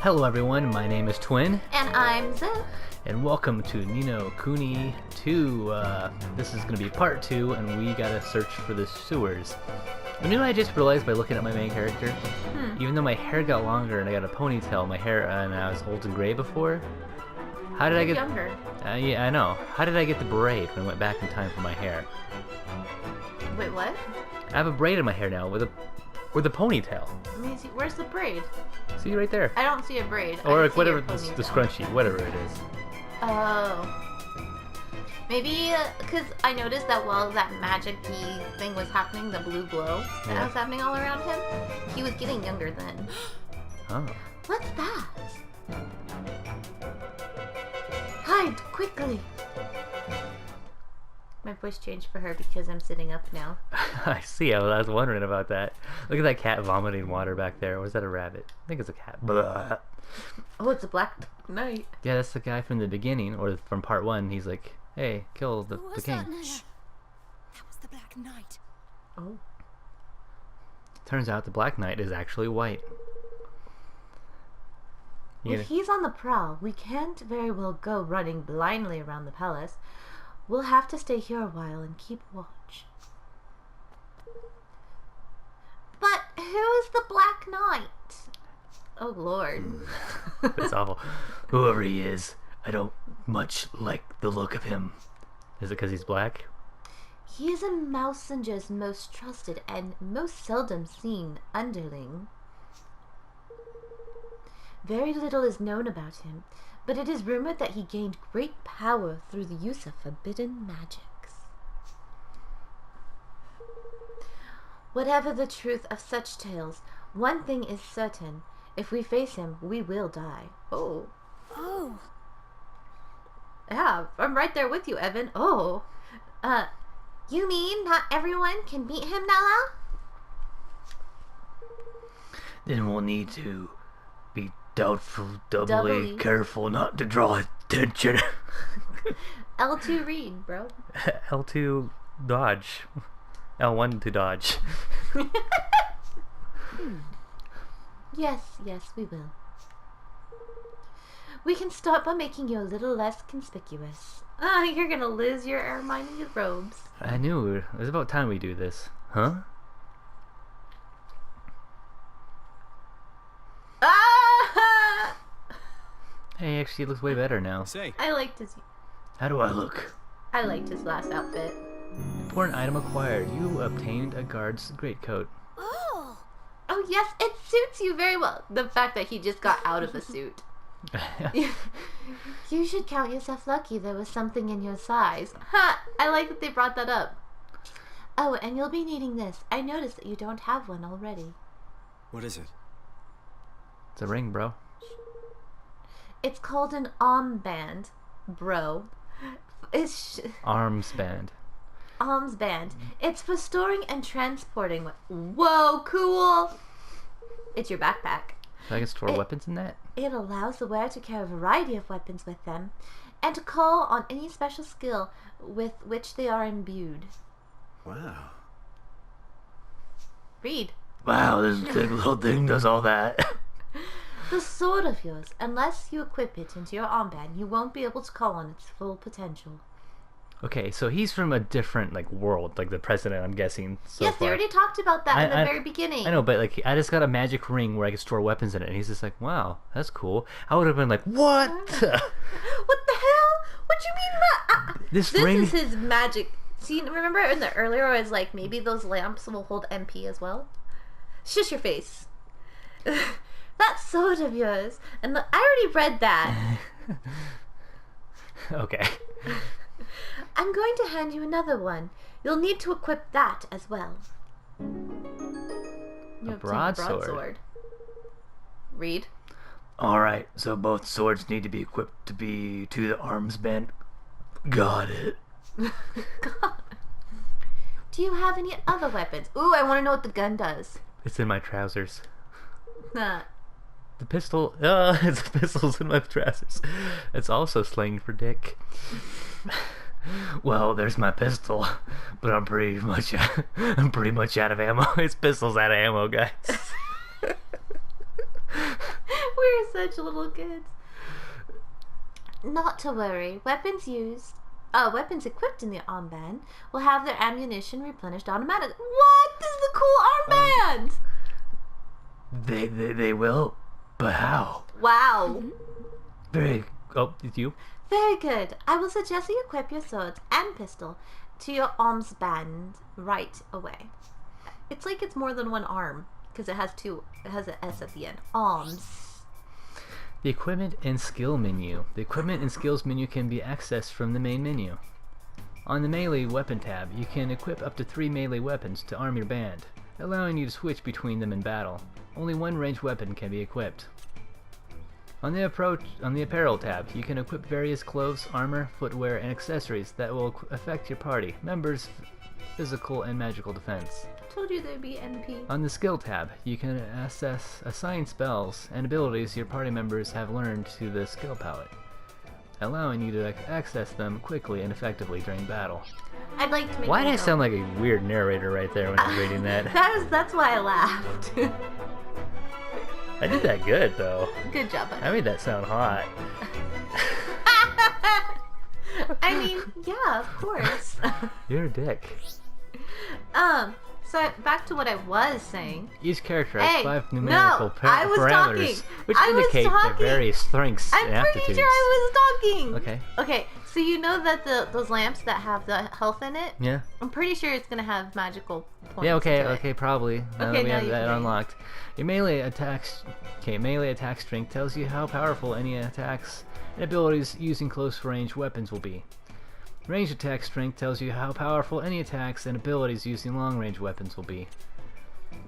Hello everyone, my name is Twin. And I'm Zip. And welcome to Kuni II. This is going to be part 2, and we gotta search for the sewers. You know what I just realized by looking at my main character? Even though my hair got longer and I got a ponytail, my hair, and I was old and gray before. How did I get... Younger. Yeah, I know. How did I get the braid when I went back in time for my hair? Wait, what? I have a braid in my hair now with a ponytail. Let me see. Where's the braid? See right there. I don't see a braid. Or I like see whatever, a the ponytail. scrunchie, whatever it is. Oh. Maybe because I noticed that while that magic-y thing was happening, the blue glow that was happening all around him, he was getting younger then. Oh. What's that? Hide quickly! My voice changed for her because I'm sitting up now. I see. I was wondering about that. Look at that cat vomiting water back there. Or is that a rabbit? I think it's a cat. Blah. Oh, it's a black knight. Yeah, that's the guy from the beginning, or from part 1. He's like, hey, kill the king. That was the Black Knight. Oh. Turns out the Black Knight is actually white. If he's on the prowl, we can't very well go running blindly around the palace. We'll have to stay here a while and keep watch. But who is the Black Knight? Oh, Lord. It's awful. Whoever he is, I don't much like the look of him. Is it because he's black? He is a Mousinger's most trusted and most seldom seen underling. Very little is known about him, but it is rumored that he gained great power through the use of forbidden magics. Whatever the truth of such tales, one thing is certain. If we face him, we will die. Oh. Oh. Yeah, I'm right there with you, Evan. Oh. You mean not everyone can beat him, Nala? Then we'll need to be doubtful, doubly careful not to draw attention. L2 read, bro. L2 dodge. L1 to dodge. Yes, we will. We can start by making you a little less conspicuous. You're gonna lose your Hermione robes. I knew. It was about time we do this. Huh? Ah! Hey, actually, it looks way better now. Say, I liked his How do I look? last outfit. Important item acquired. You obtained a guard's greatcoat. Oh. Oh yes, it suits you very well. The fact that he just got out of the suit. You should count yourself lucky there was something in your size. Ha! I like that they brought that up. Oh, and you'll be needing this. I noticed that you don't have one already. what is it? It's a ring, bro. It's called an armband, bro. It's Arms band. armband. It's for storing and transporting. Whoa, cool! It's your backpack. So I can store weapons in that? It allows the wearer to carry a variety of weapons with them, and to call on any special skill with which they are imbued. Wow. Read. Wow, this big little thing does all that. The sword of yours, unless you equip it into your armband, you won't be able to call on its full potential. Okay, so he's from a different world, like the president, I'm guessing. So yes, far. they already talked about that in the I- very beginning. I know, but I just got a magic ring where I can store weapons in it, and he's just like, wow, that's cool. I would have been like, what? What the hell? What do you mean This this ring? is his magic. See, remember in the earlier I was like, maybe those lamps will hold MP as well? Shush your face. That sword of yours. And I already read that. Okay. I'm going to hand you another one. You'll need to equip that as well. You obtain broadsword. Read. Alright, so both swords need to be equipped to be to the arms band. Got it. God. Do you have any other weapons? Ooh, I want to know what the gun does. It's in my trousers. Huh. The pistol, it's pistol's in my trousers. It's also slang for dick. Well, there's my pistol, but I'm pretty much out of ammo. His pistol's out of ammo, guys. We're such little kids. Not to worry. Weapons equipped in the armband will have their ammunition replenished automatically. What? This is a cool armband! They will? But how? Wow. Very... Oh, it's you? Very good. I will suggest you equip your swords and pistol to your arms band right away. It's like it's more than one arm because it has an S at the end. Arms. The equipment and skill menu. The equipment and skills menu can be accessed from the main menu. On the melee weapon tab, you can equip up to 3 melee weapons to arm your band, allowing you to switch between them in battle. Only one ranged weapon can be equipped. On the apparel tab, you can equip various clothes, armor, footwear, and accessories that will affect your party members' physical and magical defense. Told you there'd be NP. On the skill tab, you can assign spells and abilities your party members have learned to the skill palette, allowing you to access them quickly and effectively during battle. I'd like to make Why did I sound like a weird narrator right there when I was reading that? That's why I laughed. I did that good, though. Good job, buddy. I made that sound hot. I mean, yeah, of course. You're a dick. So back to what I was saying. Each character has 5 numerical I was parameters, talking. which I was indicate their talking. various strengths I'm and aptitudes. pretty sure I was talking. Okay. Okay, so you know that those lamps that have the health in it? Yeah. I'm pretty sure it's gonna have magical points. Yeah. Okay. to it. Okay. Probably. Now Okay, that we now have you that can. unlocked. Your melee attack strength tells you how powerful any attacks and abilities using close range weapons will be. Range attack strength tells you how powerful any attacks and abilities using long range weapons will be.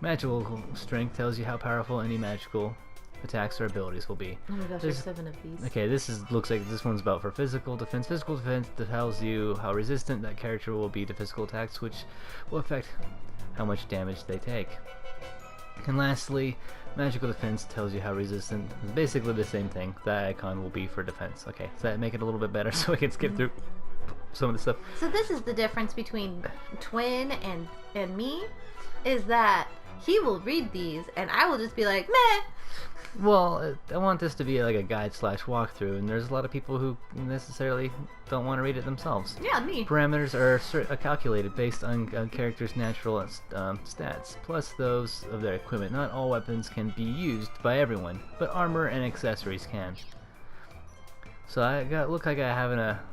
Magical strength tells you how powerful any magical attacks or abilities will be. Oh my gosh, There's- there's 7 of these. Okay, looks like this one's about for physical defense. Physical defense tells you how resistant that character will be to physical attacks, which will affect how much damage they take. And lastly, magical defense tells you how resistant. It's basically the same thing. That icon will be for defense. Okay, so that make it a little bit better so we can skip through some of the stuff. So this is the difference between Twin and me, is that he will read these and I will just be like, meh. Well, I want this to be like a guide / walkthrough, and there's a lot of people who necessarily don't want to read it themselves. Yeah, me. Parameters are calculated based on characters' natural stats, plus those of their equipment. Not all weapons can be used by everyone, but armor and accessories can. So look like I have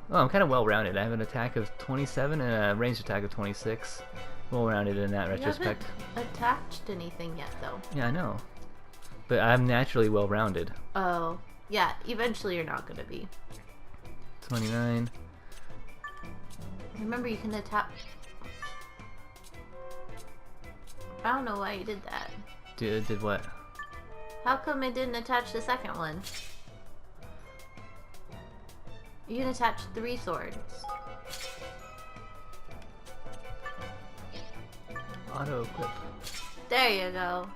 I'm kind of well-rounded. I have an attack of 27 and a ranged attack of 26. Well-rounded in that retrospect. You haven't attached anything yet, though. Yeah, I know. But I'm naturally well-rounded. Oh, yeah. Eventually, you're not gonna be. 29. Remember, you can attach. I don't know why you did that. Did what? How come it didn't attach the second one? You can attach 3 swords. Auto-equip. There you go.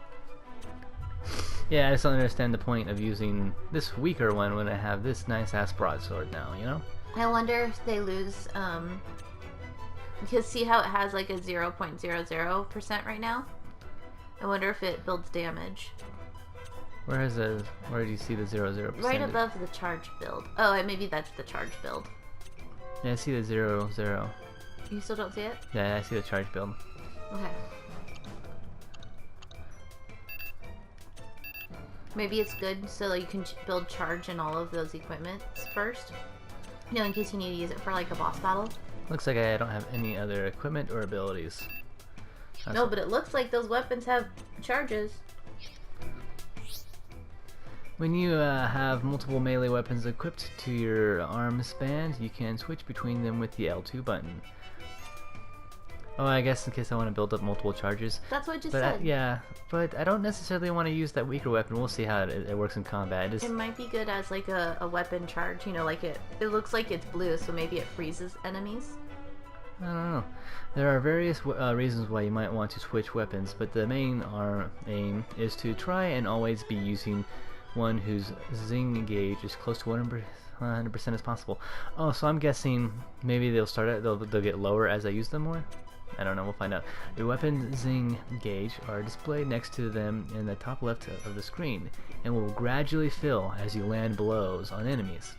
Yeah, I just don't understand the point of using this weaker one when I have this nice-ass broadsword now, you know? I wonder if they lose, because see how it has like a 0.00% right now? I wonder if it builds damage. Where do you see the 0%? Right above the charge build. Oh, and maybe that's the charge build. Yeah, I see the 0. You still don't see it? Yeah, I see the charge build. Okay. Maybe it's good so that you can build charge in all of those equipments first. You know, in case you need to use it for like a boss battle. Looks like I don't have any other equipment or abilities. No, but it looks like those weapons have charges. When you have multiple melee weapons equipped to your arms band, you can switch between them with the L2 button. Oh, I guess in case I want to build up multiple charges. That's what I just But said. yeah, but I don't necessarily want to use that weaker weapon. We'll see how it works in combat. It might be good as like a weapon charge, you know, like it looks like it's blue, so maybe it freezes enemies. I don't know. There are various reasons why you might want to switch weapons, but the main aim is to try and always be using one whose zing gauge is close to 100% as possible. Oh, so I'm guessing maybe they'll get lower as I use them more? I don't know, we'll find out. Your weapon zing gauge are displayed next to them in the top left of the screen and will gradually fill as you land blows on enemies.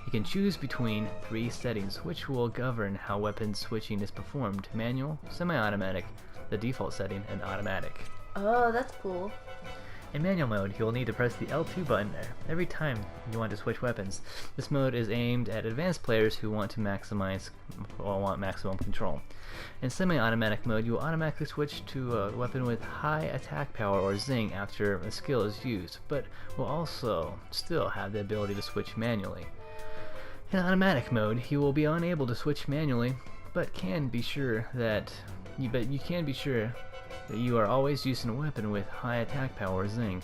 You can choose between 3 settings, which will govern how weapon switching is performed: manual, semi-automatic, the default setting, and automatic. Oh, that's cool. In manual mode, you'll need to press the L2 button every time you want to switch weapons. This mode is aimed at advanced players who want maximum control. In semi-automatic mode, you will automatically switch to a weapon with high attack power or zing after a skill is used, but will also still have the ability to switch manually. In automatic mode, you will be unable to switch manually, but you can be sure that you are always using a weapon with high attack power or zing.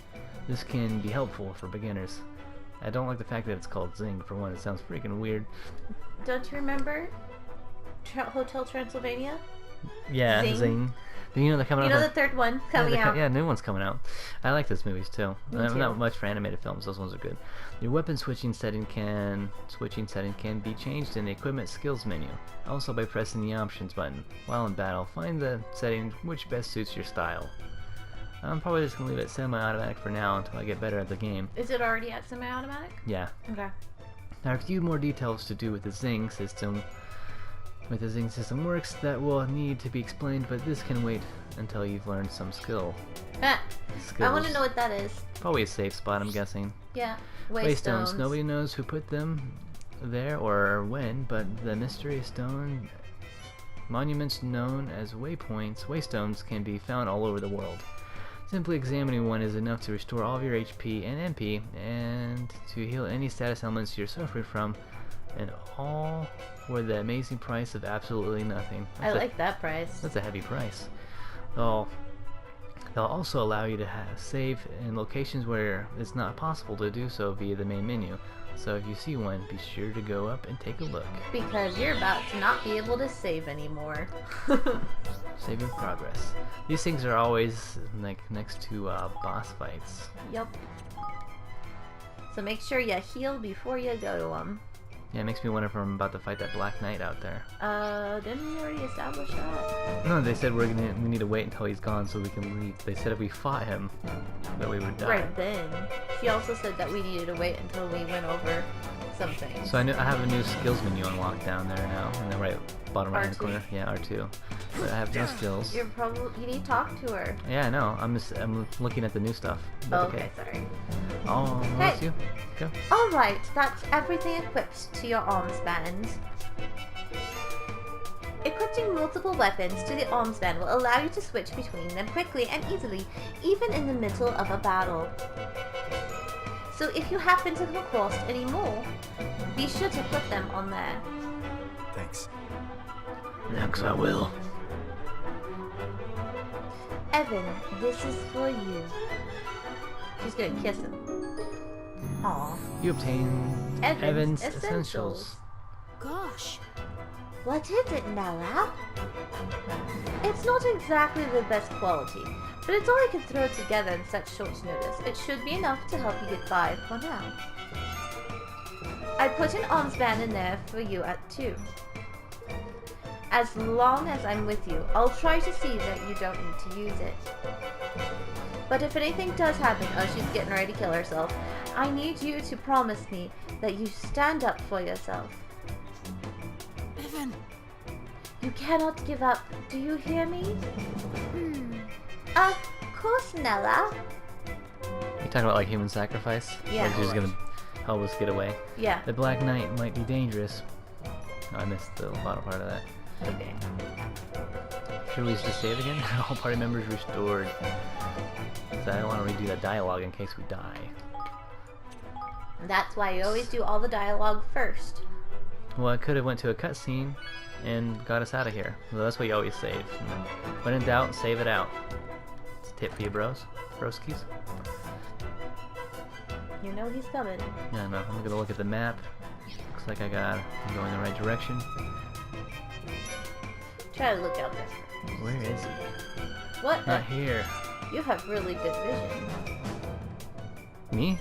This can be helpful for beginners. I don't like the fact that it's called zing, for one. It sounds freaking weird. Don't you remember Hotel Transylvania? Yeah, zing. You know they're coming out. You know the third one coming out. Yeah, new one's coming out. I like those movies too. Me too. Not much for animated films. Those ones are good. Your weapon switching setting can be changed in the equipment skills menu. Also by pressing the options button. While in battle, find the setting which best suits your style. I'm probably just gonna leave it semi-automatic for now until I get better at the game. Is it already at semi-automatic? Yeah. Okay. There are a few more details to do with the zing system. Works that will need to be explained, but this can wait until you've learned some skill. I want to Skills. know what that is. Probably a safe spot, I'm guessing. Yeah. Waystones. Nobody knows who put them there or when, but the mystery stone monuments known as waystones can be found all over the world. Simply examining one is enough to restore all of your HP and MP, and to heal any status ailments you're suffering from, and all for the amazing price of absolutely nothing. I like that price. That's a heavy price. They'll also allow you to save in locations where it's not possible to do so via the main menu. So if you see one, be sure to go up and take a look. Because you're about to not be able to save anymore. Saving progress. These things are always like next to boss fights. Yep. So make sure you heal before you go to them. Yeah, it makes me wonder if I'm about to fight that Black Knight out there. Didn't we already establish that? No, they said we need to wait until he's gone so we can leave. They said if we fought him, that we would die. Right then. She also said that we needed to wait until we went over something. So I have a new skills menu unlocked down there now, in the bottom right hand R2. corner. Yeah, R2. But I have no skills. You need to talk to her. Yeah, I know. I'm looking at the new stuff. But Oh, okay, sorry. Oh, Hey. that's you. Go. Alright, that's everything equipped to your arms band. Equipping multiple weapons to the arms band will allow you to switch between them quickly and easily, even in the middle of a battle. So if you happen to come across any more, be sure to put them on there. Thanks. Thanks, I will. Evan, this is for you. She's gonna kiss him. Aw. You obtain Evan's Essentials. Essentials. Gosh. What is it, Nella? It's not exactly the best quality, but it's all I can throw together in such short notice. It should be enough to help you get by for now. I put an arms band in there for you at 2. As long as I'm with you, I'll try to see that you don't need to use it. But if anything does happen, oh, she's getting ready to kill herself, I need you to promise me that you stand up for yourself. Evan. You cannot give up. Do you hear me? Of course, Nella. You talking about like human sacrifice? Yeah. Like she's gonna help us get away. Yeah. The Black Knight might be dangerous. Oh, I missed the bottom part of that. Okay. Should we just save again? All party members restored. So I don't want to redo that dialogue in case we die. That's why you always do all the dialogue first. Well, I could have went to a cutscene and got us out of here. So that's what you always save. When in doubt, save it out. It's a tip for you, bros. Broskies. You know he's coming. Yeah, no, I'm gonna look at the map. Looks like I'm going the right direction. Try to look out there. Where is he? What? Not here. You have really good vision. Me?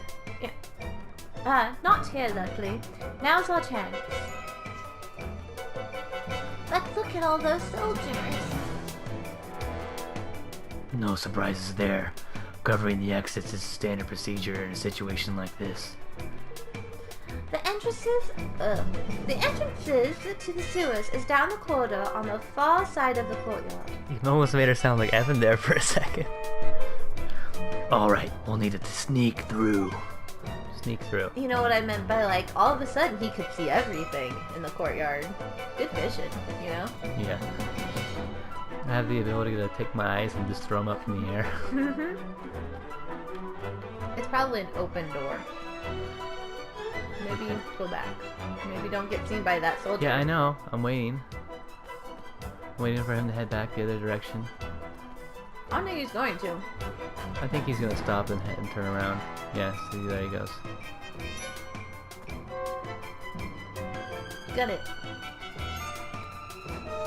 Not here, luckily. Now's our chance. Let's look at all those soldiers. No surprises there. Covering the exits is standard procedure in a situation like this. The entrances to the sewers is down the corridor on the far side of the courtyard. You almost made her sound like Evan there for a second. Alright, we'll need it to sneak through. Sneak through. You know what I meant by, like, all of a sudden he could see everything in the courtyard. Good vision, you know? Yeah. I have the ability to take my eyes and just throw them up in the air. It's probably an open door. Maybe go back. Maybe don't get seen by that soldier. Yeah, I know. I'm waiting. Waiting for him to head back the other direction. I don't think he's going to. I think he's gonna stop and turn around. Yeah, see, there he goes. Got it.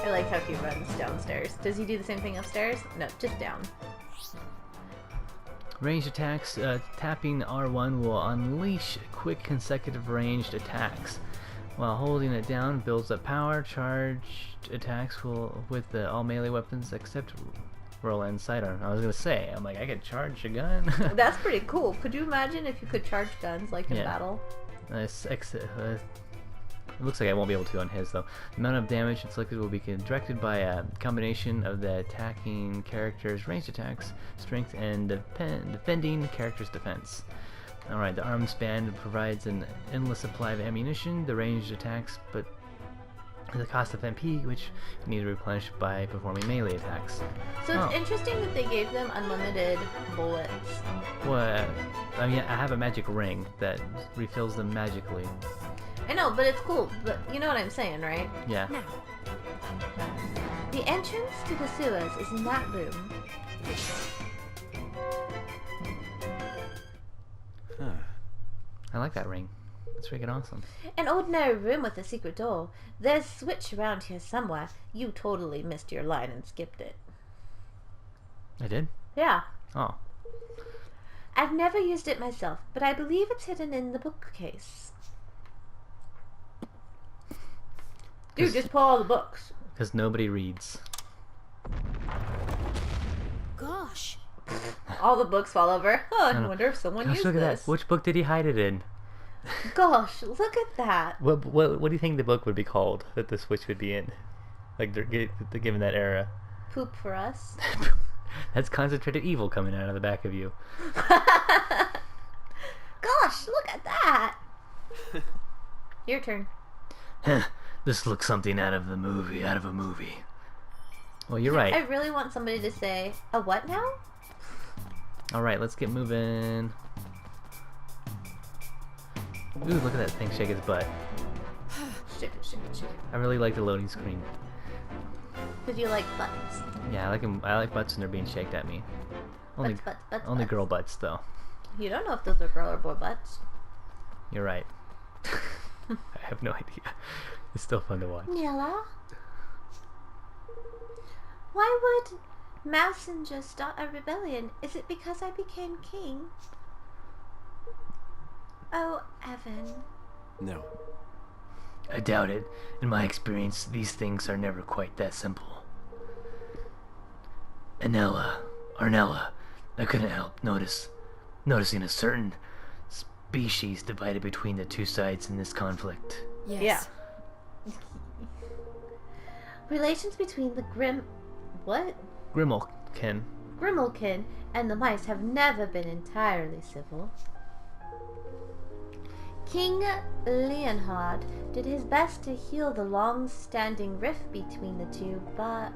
I like how he runs downstairs. Does he do the same thing upstairs? No, just down. Ranged attacks. Tapping R1 will unleash quick consecutive ranged attacks. While holding it down builds up power. Charged attacks will with all melee weapons except roll and sidearm. I was gonna say, I'm like, I could charge a gun. That's pretty cool. Could you imagine if you could charge guns like in Yeah. battle? It looks like I won't be able to on his though. The amount of damage inflicted will be directed by a combination of the attacking character's ranged attacks, strength, and defending character's defense. Alright, the arm span provides an endless supply of ammunition, the ranged attacks, but the cost of MP, which you need to replenish by performing melee attacks. So it's interesting that they gave them unlimited bullets. Well, I mean, I have a magic ring that refills them magically. I know, but it's cool. But you know what I'm saying, right? Yeah. Now, The entrance to the sewers is in that room. Huh. I like that ring. That's freaking awesome. An ordinary room with a secret door. There's a switch around here somewhere. You totally missed your line and skipped it. I did? Yeah. Oh. I've never used it myself, but I believe it's hidden in the bookcase. Dude, just pull all the books. Because nobody reads. gosh. All the books fall over. Oh, I know. wonder if someone Gosh, used look at this. that. Which book did he hide it in? Gosh, look at that. What do you think the book would be called that the Switch would be in? Like, they're given that era. Poop for us. That's concentrated evil coming out of the back of you. Gosh, look at that. Your turn. This looks something out of a movie. Well, you're I right. really want somebody to say, a what now? Alright, let's get moving. Ooh, look at that thing shake its butt. Shake it, shake it, shake it. I really like the loading screen. Because you like butts. Yeah, I like 'em. I like butts when they're being shaked at me. Only, Butts. only girl butts, though. You don't know if those are girl or boy butts. You're right. I have no idea. It's still fun to watch. Nilla? Why would Mousinger start a rebellion? Is it because I became king? Oh, Evan. No. I doubt it. In my experience, these things are never quite that simple. Arnella, I couldn't help noticing a certain species divided between the two sides in this conflict. Yes. Yeah. Relations between the Grimalkin. Grimalkin and the mice have never been entirely civil. King Leonhard did his best to heal the long-standing rift between the two, but...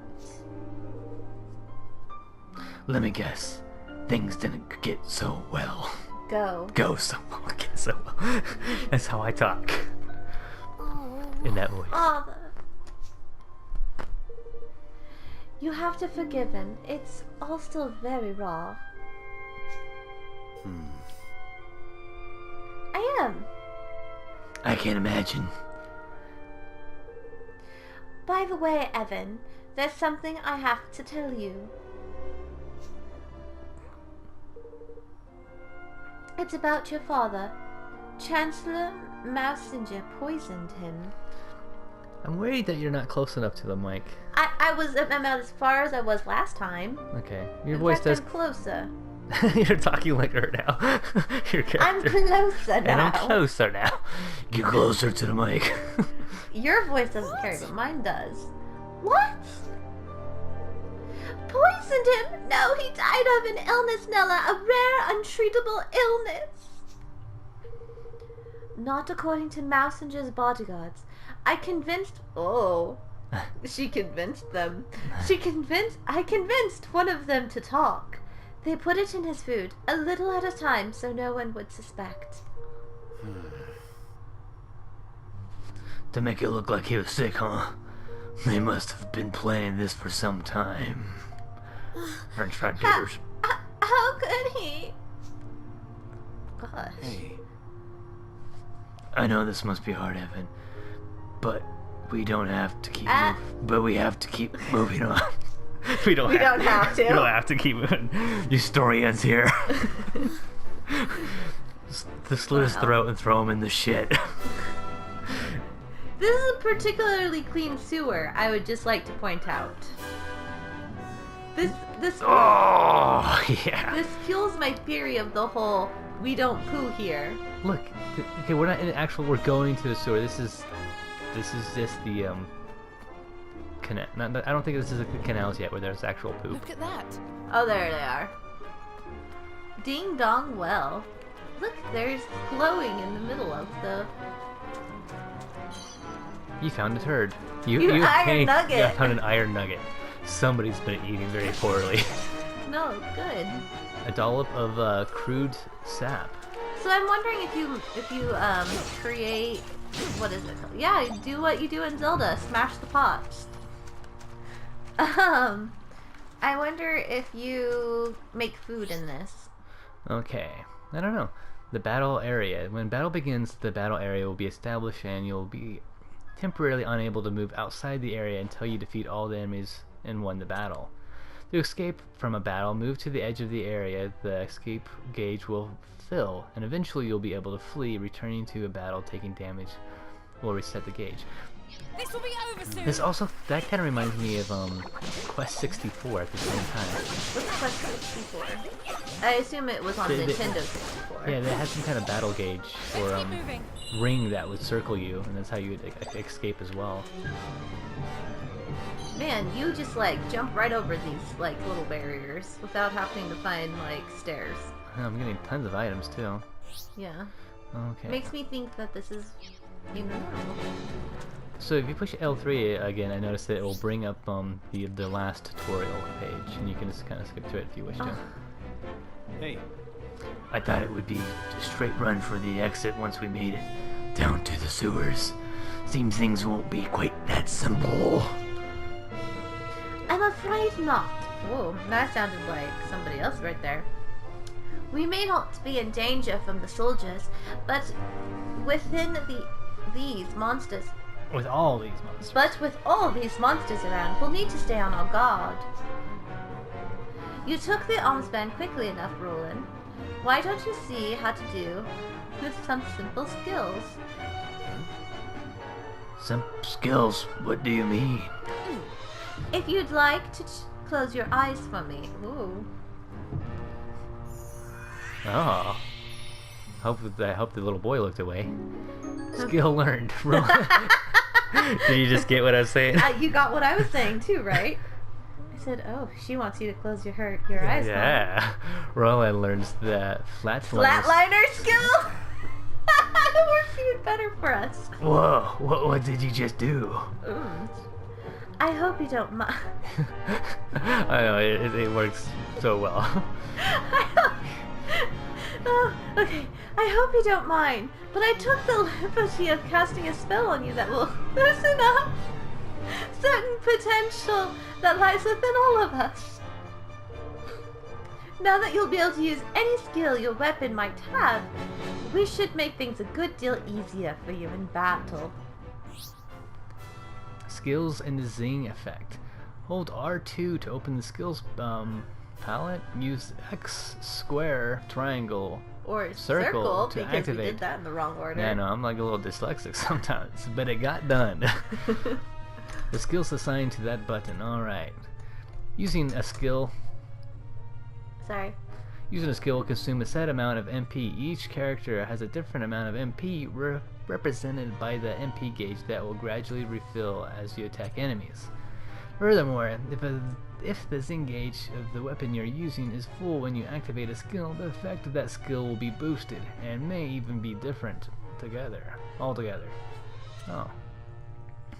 Let me guess. Things didn't get so well. Go so well. Get so well. That's how I talk. Oh. In that voice. Father. You have to forgive him. It's all still very raw. I am. I can't imagine. By the way, Evan, there's something I have to tell you. It's about your father. Chancellor Mousinger poisoned him. I'm worried that you're not close enough to the mic. I'm out as far as I was last time. Okay, your In voice fact, does. I'm closer. You're talking like her now. Your I'm character. closer now. And I'm closer now. Get closer to the mic. Your voice doesn't carry, but mine does. What? Poisoned him? No, he died of an illness, Nella. A rare, untreatable illness. Not according to Mousinger's bodyguards. I convinced... Oh. She convinced them. I convinced one of them to talk. They put it in his food, a little at a time, so no one would suspect. To make it look like he was sick, huh? They must have been planning this for some time. French fried diggers. How could he? Gosh. Hey, I know this must be hard, Evan, but we don't have to keep. But we have to keep moving on. We don't have to. We don't have to keep moving. Your story ends here. Just slit his throat and throw him in the shit. This is a particularly clean sewer, I would just like to point out. This Oh yeah. this fuels my theory of the whole we don't poo here. Look, okay, we're not in actual. We're going to the sewer. This is just the canal. I don't think this is the canals yet, where there's actual poop. Look at that. Oh, there they are. Ding dong well. Look, there's glowing in the middle of the... You found a turd. You iron nugget. You found an iron nugget. Somebody's been eating very poorly. No, good. A dollop of crude sap. So I'm wondering if you create... What is it called? Yeah, do what you do in Zelda. Smash the pots. I wonder if you make food in this. Okay, I don't know. The battle area. When battle begins, the battle area will be established and you'll be temporarily unable to move outside the area until you defeat all the enemies and won the battle. To escape from a battle, move to the edge of the area. The escape gauge will fill, and eventually you'll be able to flee. Returning to a battle, taking damage will reset the gauge. This will be over soon. This also, that kind of reminds me of Quest 64 at the same time. What's Quest 64? I assume it was on Nintendo 64. Yeah, they had some kind of battle gauge or Let's keep moving. ring that would circle you, and that's how you would escape as well. Man, you just like jump right over these like little barriers without having to find like stairs. I'm getting tons of items too. Yeah. Okay. Makes me think that this is, you know. So if you push L3 again, I noticed that it will bring up the last tutorial page, and you can just kind of skip to it if you wish to. hey, I thought it would be a straight run for the exit once we made it down to the sewers. Seems things won't be quite that simple. I'm afraid not. Whoa, that sounded like somebody else right there. We may not be in danger from the soldiers, but within these monsters. With all these monsters. But with all these monsters around, we'll need to stay on our guard. You took the armband quickly enough, Roland. Why don't you see how to do with some simple skills? Some skills? What do you mean? If you'd like to close your eyes for me. Ooh. Oh. I hope the little boy looked away. Skill learned. Did you just get what I was saying? You got what I was saying too, right? I said, oh, she wants you to close your eyes. Yeah. Roland learns that Flatliner skill? That works even better for us. Whoa, what did you just do? I hope you don't mind. I know, it works so well. Oh, okay. I hope you don't mind, but I took the liberty of casting a spell on you that will loosen up certain potential that lies within all of us. Now that you'll be able to use any skill your weapon might have, we should make things a good deal easier for you in battle. Skills and the zing effect. Hold R2 to open the skills palette. Use X, square, triangle, Or circle to because activate. we did that in the wrong order. Yeah, no, I'm like a little dyslexic sometimes, but it got done. The skill's assigned to that button. Alright. Using a skill will consume a set amount of MP. Each character has a different amount of MP represented by the MP gauge that will gradually refill as you attack enemies. Furthermore, if the Zing gauge of the weapon you're using is full when you activate a skill, the effect of that skill will be boosted and may even be different altogether. Oh.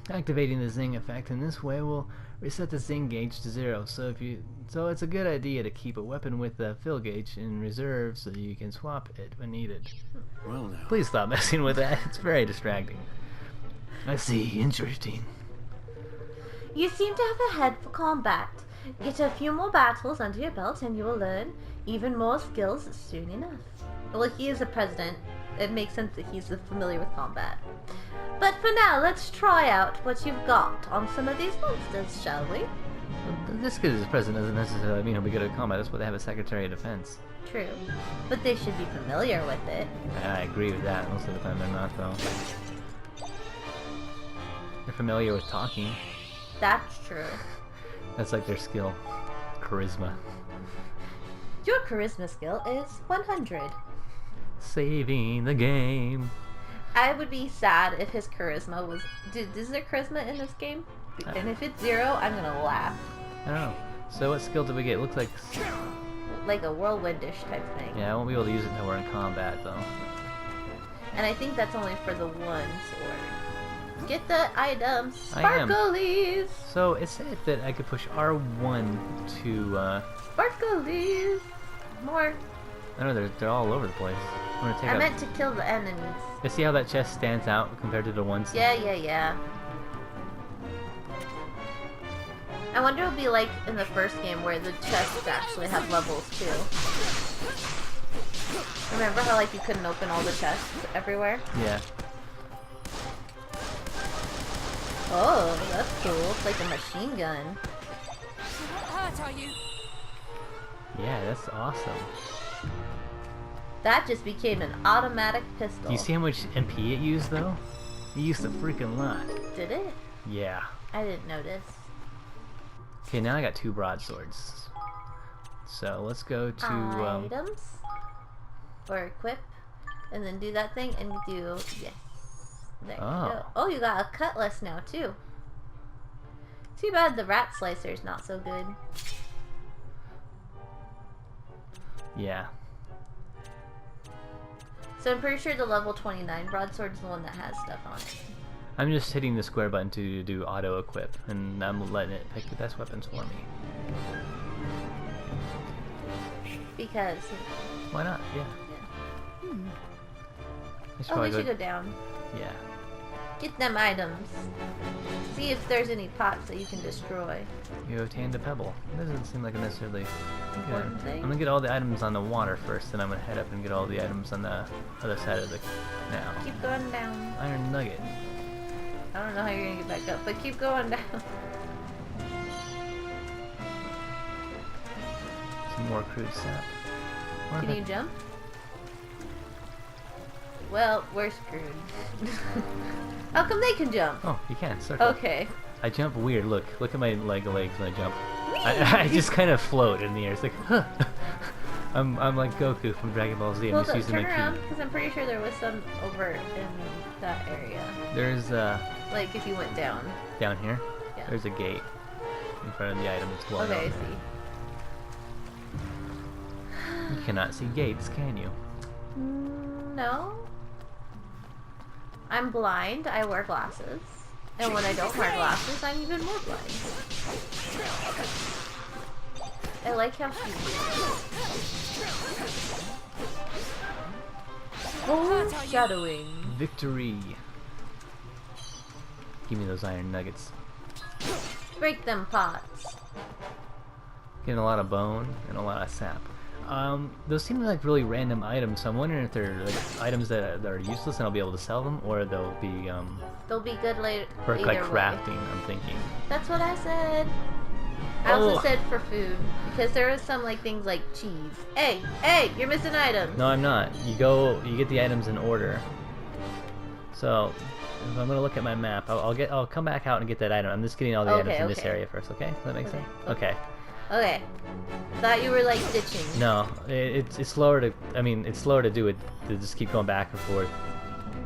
Activating the Zing effect in this way will reset the Zing gauge to 0, so it's a good idea to keep a weapon with the fill gauge in reserve so you can swap it when needed. Well now. Please stop messing with that, it's very distracting. I see, interesting. You seem to have a head for combat. Get a few more battles under your belt and you will learn even more skills soon enough. Well, he is a president. It makes sense that he's familiar with combat. But for now, let's try out what you've got on some of these monsters, shall we? This because he's president doesn't necessarily mean he'll be good at combat. That's why they have a Secretary of Defense. True. But they should be familiar with it. I agree with that. Most of the time they're not, though. They're familiar with talking. That's true. That's like their skill. Charisma. Your charisma skill is 100. Saving the game. I would be sad if his charisma was... Is there charisma in this game? And if it's 0, I'm gonna laugh. I don't know. So what skill did we get? It looks like... Like a whirlwindish type thing. Yeah, I won't be able to use it until we're in combat, though. And I think that's only for the one sword. Get the items. I am. Sparklies! So it said that I could push R1 to... Sparklies! More. I don't know, they're all over the place. I'm gonna take I meant to kill the enemies. You see how that chest stands out compared to the ones? Yeah. I wonder it'll be like in the first game where the chests actually have levels too. Remember how like you couldn't open all the chests everywhere? Yeah. Oh, that's cool. It's like a machine gun. Hurt, are you? Yeah, that's awesome. That just became an automatic pistol. Do you see how much MP it used, though? It used a freaking lot. Did it? Yeah. I didn't notice. Okay, now I got 2 broadswords. So let's go to items or equip, and then do that thing and do yes. There you go. Oh, you got a cutlass now too. Too bad the rat slicer's not so good. Yeah. So I'm pretty sure the level 29 broadsword is the one that has stuff on it. I'm just hitting the square button to do auto equip, and I'm letting it pick the best weapons for me. Because. Why not? Yeah. Oh, we should go down. Yeah. Get them items. See if there's any pots that you can destroy. You obtained a pebble. It doesn't seem like a necessarily Important thing? I'm gonna get all the items on the water first, then I'm gonna head up and get all the items on the other side of the canal. Keep going down. Iron nugget. I don't know how you're gonna get back up, but keep going down. Some more crude sap. What Can if you jump? Well, we're screwed. How come they can jump? Oh, you can. Circle. Okay. I jump weird. Look at my legs when I jump. I just kind of float in the air. It's like, huh. I'm like Goku from Dragon Ball Z. I'm just using my turn around, ki. because I'm pretty sure there was some over in that area. There's Like if you went down. down here. Yeah. There's a gate in front of the item that's glowing. Okay, I on see. there. You cannot see gates, can you? No. I'm blind. I wear glasses. And when I don't wear glasses, I'm even more blind. I like how she Oh, shadowing. Victory. Give me those iron nuggets. Break them pots. Getting a lot of bone and a lot of sap. Those seem like really random items, so I'm wondering if they're like items that are useless and I'll be able to sell them, or they'll be They'll be good later. for like either way. crafting. I'm thinking. That's what I said. I also Oh. said for food because there are some like things like cheese. Hey, you're missing items. No, I'm not. You get the items in order. So, if I'm gonna look at my map, I'll come back out and get that item. I'm just getting all the Okay, items in this okay. area first, okay? Does that make sense? Okay. Okay. Okay. Thought you were like ditching. No, it's slower to. I mean, it's slower to do it. To just keep going back and forth.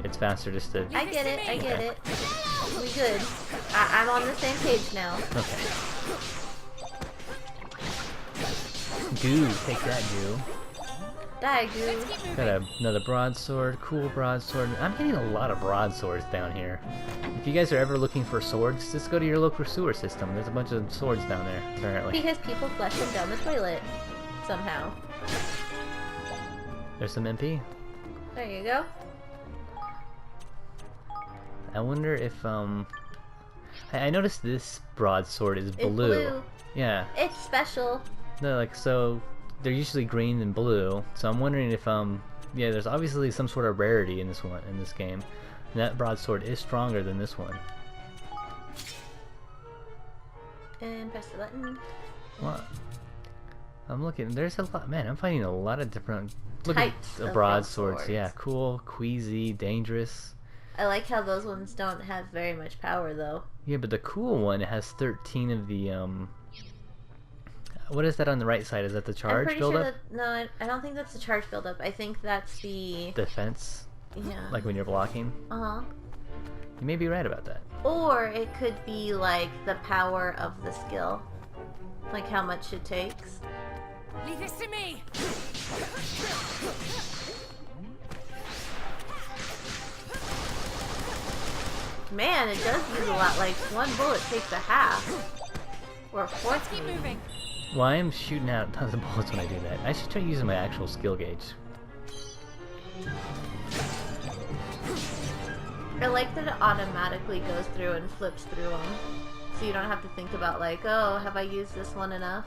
It's faster just to. I get it. I get Okay. it. We good. I'm on the same page now. Okay. Goo, take that goo. Die, goo. Let's keep moving. Got another broadsword, cool broadsword. I'm getting a lot of broadswords down here. If you guys are ever looking for swords, just go to your local sewer system. There's a bunch of swords down there, apparently. Because people flush them down the toilet. Somehow. There's some MP. There you go. I wonder if, I noticed this broadsword is It's blue. blue. Yeah. It's special. No, like, so, they're usually green and blue. So I'm wondering if, yeah, there's obviously some sort of rarity in this game. And that broadsword is stronger than this one. And press the button. What? I'm looking. There's a lot. Man, I'm finding a lot of different. Look at Types the of broadswords. broadswords. Yeah, cool, queasy, dangerous. I like how those ones don't have very much power though. Yeah, but the cool one has 13 of the What is that on the right side? Is that the I'm charge pretty buildup? sure that I don't think that's the charge buildup. I think that's the Defense, yeah. like when you're blocking. Uh-huh. You may be right about that. Or it could be like the power of the skill. Like how much it takes. Leave this to me. Man, it does use a lot. Like one bullet takes a half. Or a fourth. Let's keep moving. Well, I am shooting out tons of bullets when I do that. I should try using my actual skill gauge. I like that it automatically goes through and flips through them. So you don't have to think about like, oh, have I used this one enough?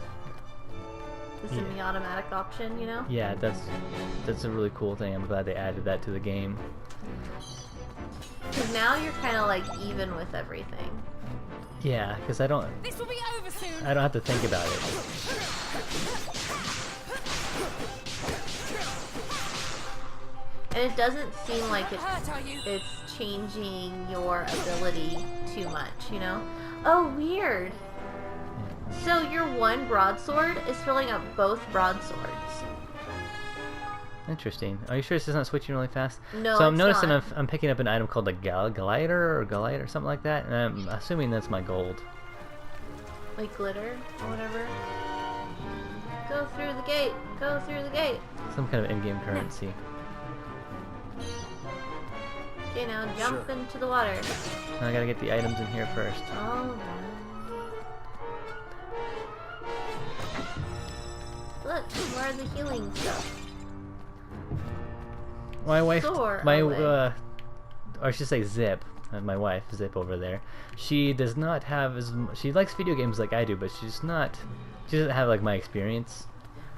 This is Yeah. the automatic option, you know? Yeah, that's a really cool thing. I'm glad they added that to the game. Because now you're kind of like even with everything. Yeah, because I don't This will be over soon. have to think about it. And it doesn't seem like Hurt, are you? it's changing your ability too much, you know? Oh, weird. So your one broadsword is filling up both broadswords. Interesting. Are you sure this isn't switching really fast? No, So I'm it's noticing not. I'm picking up an item called a glider or something like that, and I'm assuming that's my gold. Like glitter or whatever. Go through the gate. Go through the gate. Some kind of in-game currency. Okay, now jump into the water. I gotta get the items in here first. Alright. Look, where are the healing stuff? My wife, Soar my away. or I should say Zip, my wife, Zip over there. She does not have she likes video games like I do, but she doesn't have like my experience.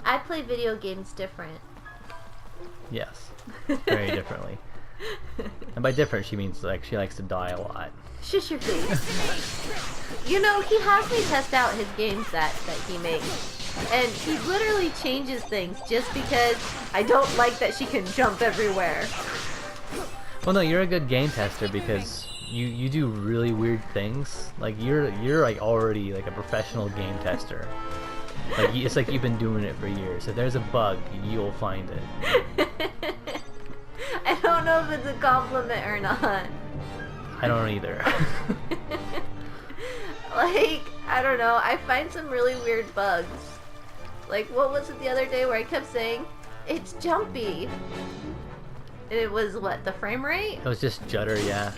I play video games different. Yes, very differently. And by different, she means like she likes to die a lot. Shush your face. You know, he has me test out his games that he makes. And he literally changes things just because I don't like that she can jump everywhere. Well, no, you're a good game tester because you do really weird things. Like you're like already like a professional game tester. Like it's like you've been doing it for years. If there's a bug, you'll find it. I don't know if it's a compliment or not. I don't either. Like, I don't know. I find some really weird bugs. Like, what was it the other day where I kept saying, it's jumpy? And it was, what, the frame rate? It was just judder, yeah.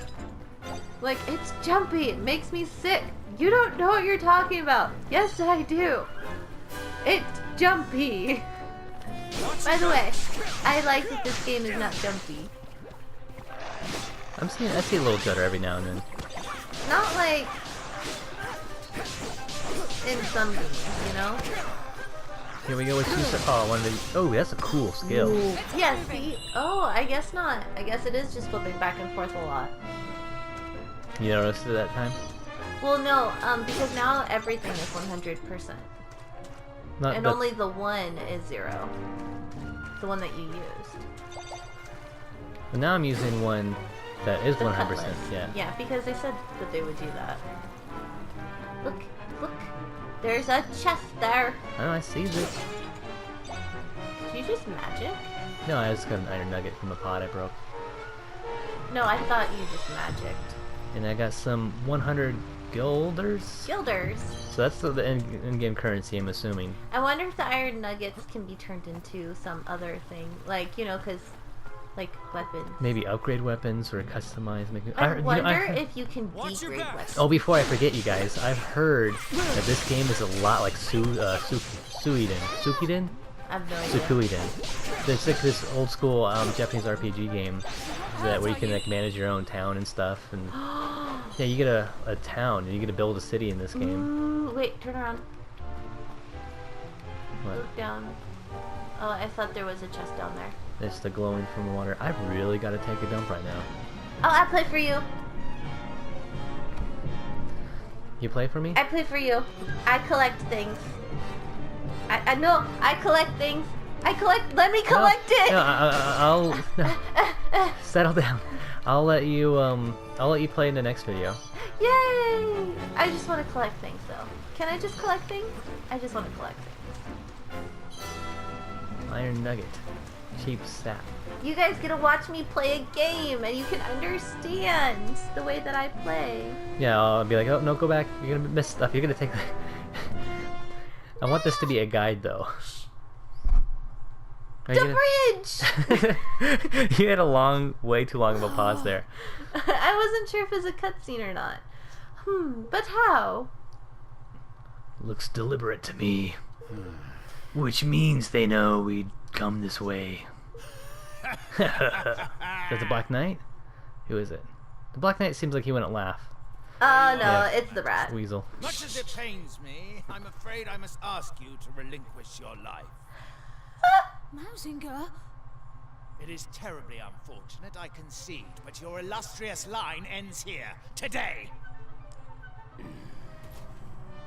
Like, it's jumpy. It makes me sick. You don't know what you're talking about. Yes, I do. It's jumpy. By the way, I like that this game is not jumpy. I see a little judder every now and then. Not like in some games, you know? Here we go with one of these. Oh, that's a cool skill. Yeah, see? Oh, I guess not. I guess it is just flipping back and forth a lot. You noticed it that time? Well, no, because now everything is 100%. Not And the- only the 1 is 0. The one that you used. But now I'm using one that is The 100%. cutlass. Yeah. Yeah, because they said that they would do that. Look, look. There's a chest there. Oh, I see this. Did you just magic? No, I just got an iron nugget from a pot I broke. No, I thought you just magicked. And I got some 100 guilders. Guilders. So that's the in-game currency, I'm assuming. I wonder if the iron nuggets can be turned into some other thing. Like, you know, because, like, weapons. Maybe upgrade weapons or customize. I wonder if you can degrade weapons. Oh, before I forget, you guys, I've heard that this game is a lot like Suikoden. Suikoden? I have no idea. Suikoden. There's like this old school Japanese RPG game that where you can like manage your own town and stuff, and yeah, you get a town and you get to build a city in this game. Ooh, wait, turn around. What? Look down. Oh, I thought there was a chest down there. It's the glowing from the water. I really got to take a dump right now. Oh, I play for you. You play for me? I play for you. I collect things. I know. I collect things. I collect. Let me collect it. No, I'll no. Settle down. I'll let you play in the next video. Yay! I just want to collect things, though. Can I just collect things? I just want to collect things. Iron nugget. Cheap sap. You guys get to watch me play a game, and you can understand the way that I play. Yeah, I'll be like, oh no, go back. You're gonna miss stuff. You're gonna take. I want this to be a guide, though. Are you The bridge! You had a way too long of a pause there. I wasn't sure if it was a cutscene or not. But how? Looks deliberate to me. Which means they know we'd come this way. That's the Black Knight? Who is it? The Black Knight seems like he wouldn't laugh. Oh no, Yeah. it's the rat. Weasel. Much as it pains me, I'm afraid I must ask you to relinquish your life. Mausinger? It is terribly unfortunate, I concede, but your illustrious line ends here, today.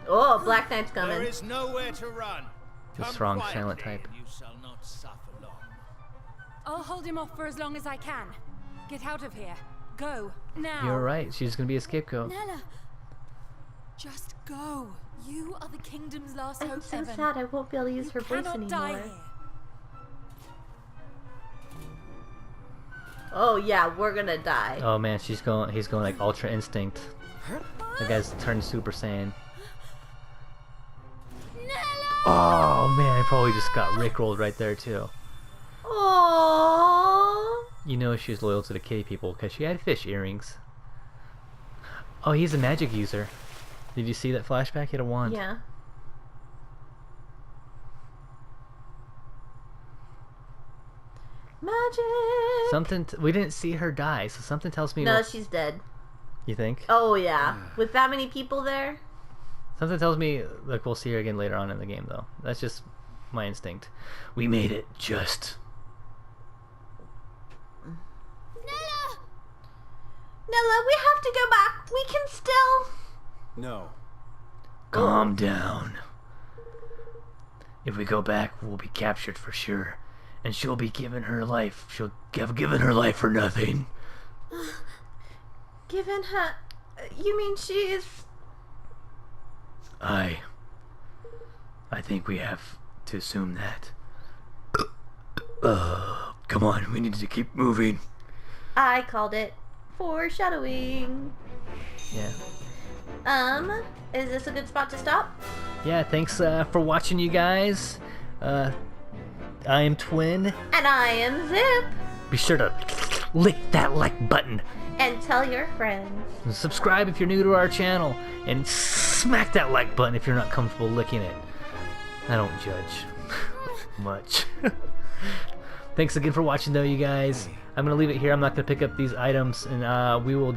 Oh, Black Knight's There coming. is nowhere to run. The Come strong, quietly, silent type. and you shall not suffer long. I'll hold him off for as long as I can. Get out of here. Go. Now. You're right. She's gonna be a scapegoat. Nella. Just go. You are the kingdom's last I'm hope, so Evan. sad I won't be able to use You her voice cannot die anymore. here. Oh yeah, we're gonna die. Oh man, he's going like Ultra Instinct. The guy's turned Super Saiyan. Nella! Oh man, I probably just got rickrolled right there too. Oh. You know she's loyal to the kitty people because she had fish earrings. Oh, he's a magic user. Did you see that flashback? He had a wand. Yeah. Magic. Something we didn't see her die, so something tells me. No, she's dead. You think? Oh yeah, with that many people there. Something tells me like we'll see her again later on in the game, though. That's just my instinct. We made it. Just. Nella! Nella, we have to go back. We can still. No. Calm down. If we go back, we'll be captured for sure. And she'll be given her life. She'll have given her life for nothing. Given her. You mean she's. I think we have to assume that. Come on, we need to keep moving. I called it foreshadowing. Yeah. Is this a good spot to stop? Yeah, thanks for watching, you guys. I am Twin. And I am Zip. Be sure to lick that like button. And tell your friends. And subscribe if you're new to our channel. And smack that like button if you're not comfortable licking it. I don't judge much. Thanks again for watching, though, you guys. I'm gonna leave it here. I'm not gonna pick up these items, and we'll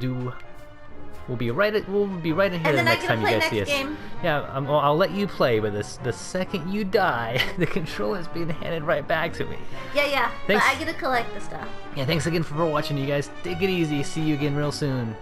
be right in here And the then I next get to time you play guys next see us. game. Yeah, I'll let you play with this. The second you die, the controller's being handed right back to me. Yeah. Thanks. But I get to collect the stuff. Yeah, thanks again for watching, you guys. Take it easy. See you again real soon.